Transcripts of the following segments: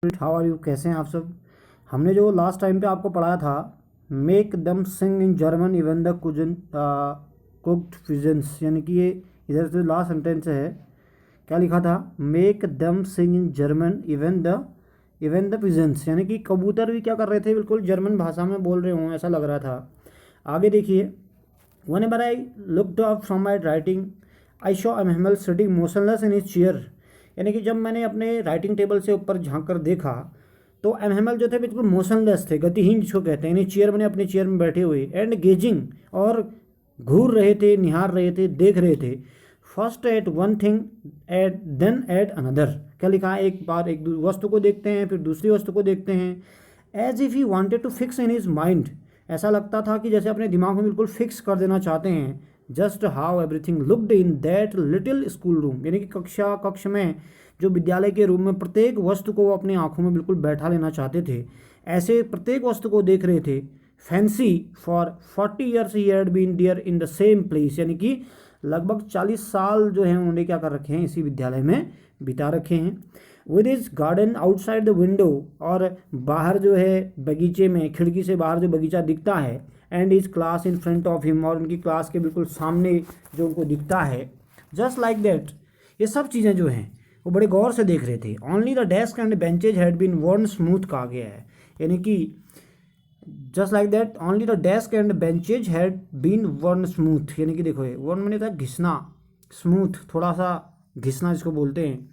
How are you, कैसे हैं आप सब। हमने जो लास्ट टाइम पे आपको पढ़ाया था, make them sing in German even the cousin cooked pigeons, यानी कि ये इधर से लास्ट सेंटेंस है। क्या लिखा था? Make them sing in German even the pigeons, यानी कि कबूतर भी क्या कर रहे थे, बिल्कुल जर्मन भाषा में बोल रहे हों ऐसा लग रहा था। आगे देखिए, whenever I looked up from my writing, I saw a mammal sitting motionless in his chair। यानी कि जब मैंने अपने राइटिंग टेबल से ऊपर झांक कर देखा तो एमहेमल जो थे बिल्कुल मोशनलेस थे, गतिहीन जिसको कहते हैं, यानी चेयर बने अपने चेयर में बैठे हुए, एंड गेजिंग, और घूर रहे थे, निहार रहे थे, देख रहे थे। First at one thing at then at another. क्या लिखा है? एक बार एक वस्तु को देखते हैं, फिर दूसरी वस्तु को देखते हैं। As if he wanted to fix in his mind, ऐसा लगता था कि जैसे अपने दिमाग में बिल्कुल फिक्स कर देना चाहते हैं। Just how everything looked in that little school room, यानी कि कक्ष में, जो विद्यालय के रूम में, प्रत्येक वस्तु को वो अपनी आंखों में बिल्कुल बैठा लेना चाहते थे। ऐसे प्रत्येक वस्तु को देख रहे थे। Fancy for 40 years he had been there in the same place, यानी कि लगभग 40 साल जो हैं उन्होंने क्या कर रखे हैं, इसी विद्यालय में बिता रखे हैं। With is garden outside the window, और बाहर जो है बगीचे में, खिड़की से बाहर जो बगीचा दिखता है, and is class in front of him, और उनकी क्लास के बिल्कुल सामने जो उनको दिखता है। जस्ट लाइक दैट, ये सब चीज़ें जो हैं वो बड़े गौर से देख रहे थे। Only the desk and benches had been worn smooth, कहा गया है, यानी कि just like that only the desk and benches had been worn smooth, यानी कि देखो ये वर्न मैंने था घिसना, स्मूथ थोड़ा सा घिसना जिसको बोलते हैं,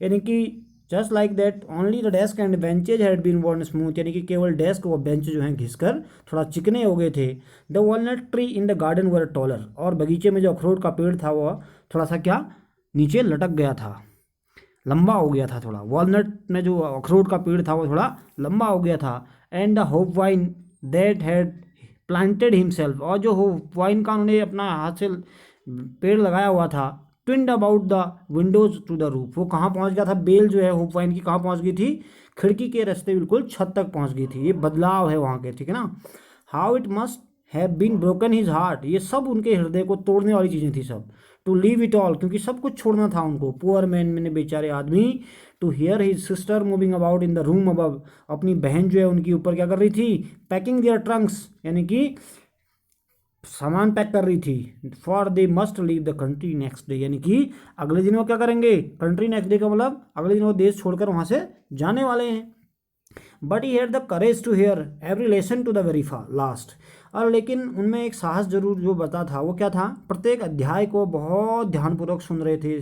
यानी कि just like that only the desk and benches had been worn smooth, यानी कि केवल डेस्क व बेंच जो हैं घिसकर थोड़ा चिकने हो गए थे। The walnut tree in the garden were taller, और बगीचे में जो अखरोट का पेड़ था वह थोड़ा सा क्या नीचे लटक गया था, लंबा हो गया था थोड़ा। वॉलनट में जो अखरोट का पेड़ था वो थोड़ा लंबा हो गया था। And the hope wine that had planted himself, और जो होप वाइन का उन्होंने अपना हाथ से पेड़ लगाया हुआ था, twined about the windows to the roof, वो कहाँ पहुँच गया था, बेल जो है होप वाइन की कहाँ पहुँच गई थी, खिड़की के रास्ते बिल्कुल छत तक पहुँच गई थी। ये बदलाव है वहाँ के, ठीक है ना। How it must have been broken his heart, ये सब उनके हृदय को तोड़ने वाली चीज़ें थी सब। टू लीव इट ऑल, क्योंकि सब कुछ छोड़ना था उनको। पुअर मैन, मैंने बेचारे आदमी। To hear his sister moving about in the room above, अपनी बहन जो है उनकी ऊपर क्या कर रही थी, पैकिंग देयर ट्रंक्स, यानी कि सामान पैक कर रही थी। For they must leave the country next day, यानी कि अगले दिन वो क्या करेंगे, कंट्री नेक्स्ट डे का मतलब अगले दिन वो देश छोड़कर वहाँ से जाने वाले हैं। But he had the courage to hear every lesson to the very last, और लेकिन उनमें एक साहस जरूर जो बता था, वो क्या था, प्रत्येक अध्याय को बहुत ध्यानपूर्वक सुन रहे थे।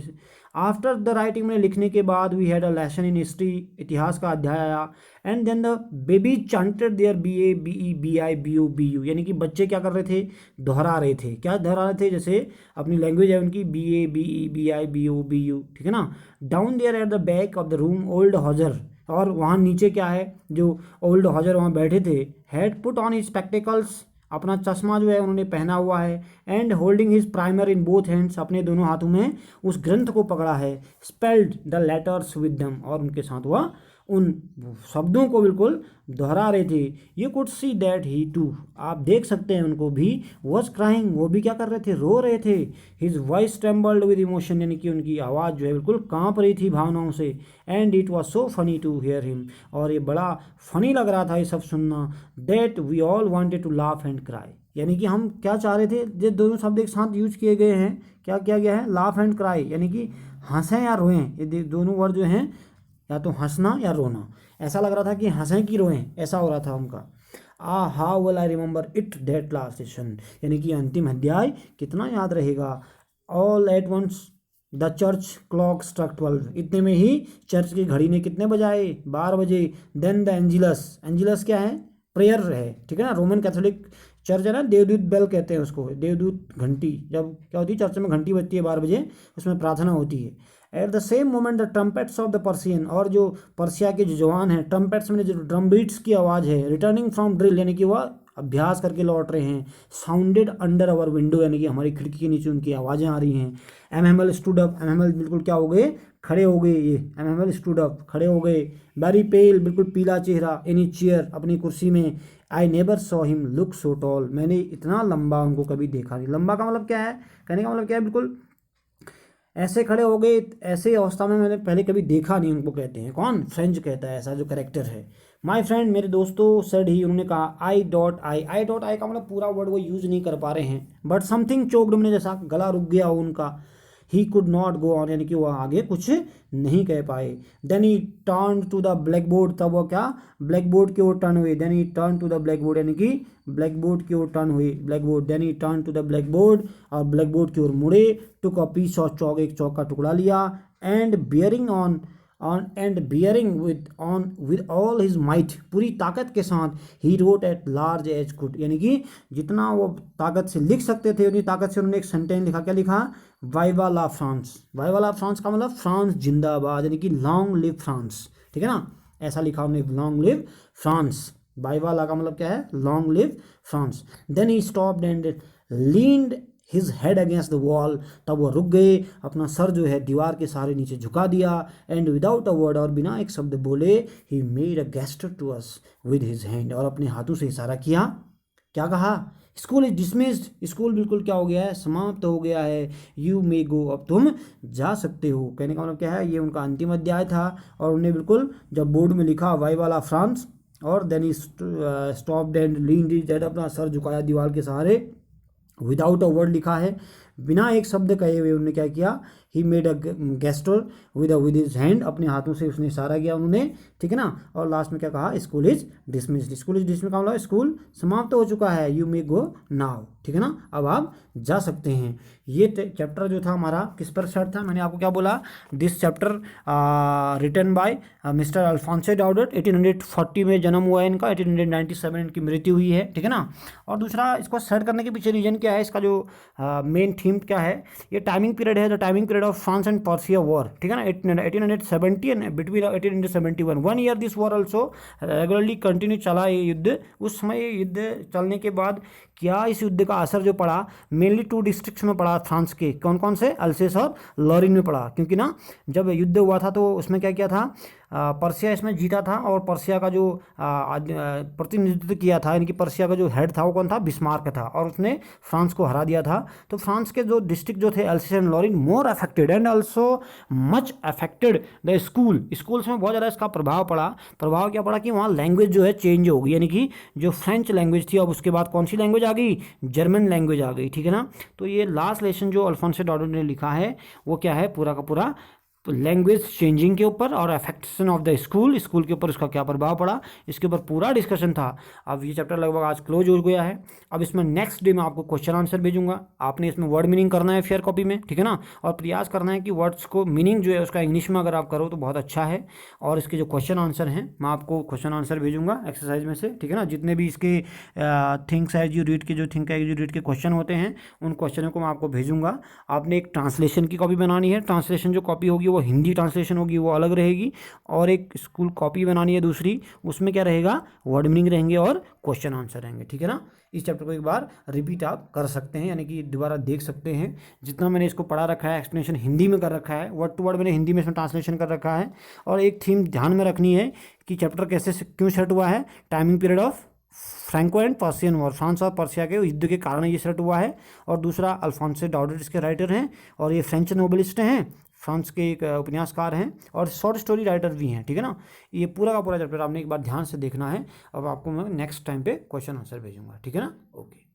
आफ्टर द राइटिंग में लिखने के बाद we had a lesson in history, इतिहास का अध्याय आया। And then the baby chanted their BA BE BI BO BU, यानी कि बच्चे क्या कर रहे थे, दोहरा रहे थे। क्या दोहरा रहे थे, जैसे अपनी लैंग्वेज है उनकी BA BE BI BO BU, ठीक है ना। Down there at the back of the room old Hauser, और वहाँ नीचे क्या है, जो ओल्ड हॉजर वहाँ बैठे थे, had put on his spectacles, अपना चश्मा जो है उन्होंने पहना हुआ है। And holding his primer in both hands, अपने दोनों हाथों में उस ग्रंथ को पकड़ा है। Spelled the letters with them, और उनके साथ वह उन शब्दों को बिल्कुल दोहरा रहे थे। You could see that he too, आप देख सकते हैं उनको भी, वॉज क्राइंग, वो भी क्या कर रहे थे, रो रहे थे। His voice trembled with emotion, यानी कि उनकी आवाज़ जो है बिल्कुल कांप रही थी भावनाओं से। And it was so funny to hear him, और ये बड़ा फनी लग रहा था ये सब सुनना। That we all wanted to laugh and cry, यानी कि हम क्या चाह रहे थे, ये दोनों शब्द एक साथ यूज किए गए हैं। क्या किया गया है, लाफ एंड क्राई, यानी कि हंसें या रोएं, ये दोनों वर्ड जो हैं, या तो हंसना या रोना। ऐसा लग रहा था कि हंसें कि रोएं, ऐसा हो रहा था उनका। How will I remember it that last session, यानी कि अंतिम अध्याय कितना याद रहेगा। All at once the church clock struck 12, इतने में ही चर्च की घड़ी ने कितने बजाए, 12 बजे। देन द एंजिलस, एंजिलस क्या है, प्रेयर है, ठीक है ना। रोमन कैथोलिक चर्च है ना, देवदूत बेल कहते हैं उसको, देवदूत घंटी। जब क्या होती है, चर्च में घंटी बजती है 12 बजे, उसमें प्रार्थना होती है। At the same moment the trumpets of the Persian, और जो पर्सिया के जो जवान हैं, ट्रम्पेट्स में जो ड्रम बीट्स की आवाज़ है, रिटर्निंग फ्रॉम ड्रिल, यानी कि वह अभ्यास करके लौट रहे हैं। साउंडेड अंडर अवर विंडो, यानी कि हमारी खिड़की के नीचे उनकी आवाज़ें आ रही हैं। एमएमएल स्टूड अप, एमएमएल बिल्कुल क्या हो गए, खड़े हो गए। ये एमएमएल स्टूड अप, खड़े हो गए। वेरी पेल, बिल्कुल पीला चेहरा। इन ही चेयर, अपनी कुर्सी में। I never saw him look so tall, मैंने इतना लंबा उनको कभी देखा नहीं। लंबा का मतलब क्या है, कहने का मतलब क्या है, बिल्कुल ऐसे खड़े हो गए, ऐसे अवस्था में मैंने पहले कभी देखा नहीं उनको कहते हैं। कौन? फ्रेंच कहता है ऐसा जो करेक्टर है। माय फ्रेंड, मेरे दोस्तों, सेड ही, उन्होंने कहा, आई डॉट आई का मतलब पूरा वर्ड वो यूज नहीं कर पा रहे हैं, बट समथिंग चोक्ड, मैंने जैसा गला रुक गया हो उनका। He could not go on, यानी कि वो आगे कुछ नहीं कह पाए। Then he turn to the blackboard, तब वो क्या? ब्लैक बोर्ड की ओर टर्न हुए। Then he turn to the blackboard, यानी कि ब्लैक बोर्ड की ओर टर्न हुए, blackboard. Then he turn to the blackboard, और ब्लैक बोर्ड की ओर मुड़े। टुक अ पीस ऑफ चौक, एक चौक का टुकड़ा लिया। And bearing with all his might, पूरी ताकत के साथ, he wrote at large as could, यानी कि जितना वो ताकत से लिख सकते थे उतनी ताकत से उन्होंने एक सेंटेंस लिखा। क्या लिखा? वाइवा ला फ्रांस। वाइवा ला फ्रांस का मतलब फ्रांस जिंदाबाद, यानी कि लॉन्ग लिव फ्रांस, ठीक है ना, ऐसा लिखा उन्होंने, लॉन्ग लिव फ्रांस। वाइवा ला का मतलब क्या है? Long live France. Then he stopped and leaned his head against the wall, तब वो रुक गए, अपना सर जो है दीवार के सहारे नीचे झुका दिया। एंड विदाउट अ वर्ड, और बिना एक शब्द बोले, he made a gesture to us with his hand, और अपने हाथों से इशारा किया। क्या कहा? स्कूल इज डिसमिस्ड, स्कूल बिल्कुल क्या हो गया है? समाप्त हो गया है। यू मे गो, अब तुम जा सकते हो। कहने का मतलब क्या है? ये उनका अंतिम अध्याय था, और उन्हें बिल्कुल जब बोर्ड में लिखा वाई वाला फ्रांस, और then he stopped and leaned his head, अपना सर झुकाया दीवार के सहारे, विदाउट अ वर्ड लिखा है, बिना एक शब्द कहे हुए उन्होंने क्या किया? ही made a gesture with his hand, अपने हाथों से उसने इशारा किया उन्होंने, ठीक है ना। और लास्ट में क्या कहा? School is dismissed. School is dismissed का मतलब स्कूल समाप्त हो चुका है। यू मे गो नाउ, ठीक है ना, अब आप जा सकते हैं। ये चैप्टर जो था हमारा किस पर सेट था? मैंने आपको क्या बोला? This chapter written by Mister Alphonse Daudet, 1840 में जन्म हुआ है इनका, 1897 इनकी मृत्यु हुई है, ठीक है ना। और दूसरा, इसको सेट करने के पीछे रीजन क्या है? इसका जो मेन थीम क्या है? ये टाइमिंग पीरियड है, the timing period of France and Persia war, ठीक है ना, 1870 and between 1871 1 year this war also regularly continue चला ये युद्ध। उस समय ये युद्ध चलने के बाद क्या इस युद्ध का असर जो पड़ा, मेनली 2 डिस्ट्रिक्ट्स में पड़ा फ्रांस के। कौन कौन से? अल्सेस और लॉरिन में पड़ा। क्योंकि ना जब युद्ध हुआ था तो उसमें क्या किया था? पर्सिया इसमें जीता था, और पर्सिया का जो प्रतिनिधित्व किया था, यानी कि पर्सिया का जो हेड था वो कौन था? बिस्मार्क था, और उसने फ्रांस को हरा दिया था। तो फ्रांस के जो डिस्ट्रिक्ट जो थे अल्सेस and Lauren, more affected and also much affected the schools में बहुत ज़्यादा इसका प्रभाव पड़ा। प्रभाव क्या पड़ा? कि वहाँ लैंग्वेज जो है चेंज हो गई, यानी कि जो फ्रेंच लैंग्वेज थी, अब उसके बाद कौन सी लैंग्वेज आ गई? जर्मन लैंग्वेज आ गई, ठीक है ना। तो ये लास्ट लेसन जो अल्फोंसो डाउडेट ने लिखा है वो क्या है? पूरा का पूरा लैंग्वेज चेंजिंग के ऊपर और अफेक्शन ऑफ द स्कूल के ऊपर उसका क्या प्रभाव पड़ा, इसके ऊपर पूरा डिस्कशन था। अब ये चैप्टर लगभग आज क्लोज हो गया है। अब इसमें नेक्स्ट डे में आपको क्वेश्चन आंसर भेजूंगा। आपने इसमें वर्ड मीनिंग करना है फेयर कॉपी में, ठीक है ना, और प्रयास करना है कि वर्ड्स को मीनिंग जो है उसका इंग्लिश में अगर आप करो तो बहुत अच्छा है। और इसके जो क्वेश्चन आंसर हैं मैं आपको क्वेश्चन आंसर भेजूंगा एक्सरसाइज में से, ठीक है ना। जितने भी इसके थिंक्स एज यू रीड के जो थिंक एज यू रीड के क्वेश्चन होते हैं उन क्वेश्चनों को मैं आपको भेजूंगा। आपने एक ट्रांसलेशन की कॉपी बनानी है। ट्रांसलेशन जो कॉपी होगी वो हिंदी ट्रांसलेशन होगी, वो अलग रहेगी। और एक स्कूल कॉपी बनानी है दूसरी, उसमें क्या रहेगा? वर्ड मीनिंग रहेंगे और क्वेश्चन आंसर रहेंगे, ठीक है ना। इस चैप्टर को एक बार रिपीट आप कर सकते हैं, यानी कि दोबारा देख सकते हैं। जितना मैंने इसको पढ़ा रखा है, एक्सप्लेनेशन हिंदी में कर रखा है, वर्ड टू वर्ड मैंने हिंदी में इसमें ट्रांसलेशन कर रखा है। और एक थीम ध्यान में रखनी है कि चैप्टर कैसे क्यों सेट हुआ है? Timing period of Franco and Persian war, France और पर्सिया के युद्ध के कारण ये सेट हुआ है। और दूसरा, अल्फोंसो डाउडेट इसके राइटर हैं, और ये फ्रेंच नोबलिस्ट हैं, फ्रांस के एक उपन्यासकार हैं, और शॉर्ट स्टोरी राइटर भी हैं, ठीक है ना। ये पूरा का पूरा चैप्टर आपने एक बार ध्यान से देखना है। अब आपको मैं नेक्स्ट टाइम पे क्वेश्चन आंसर भेजूंगा, ठीक है ना। ओके।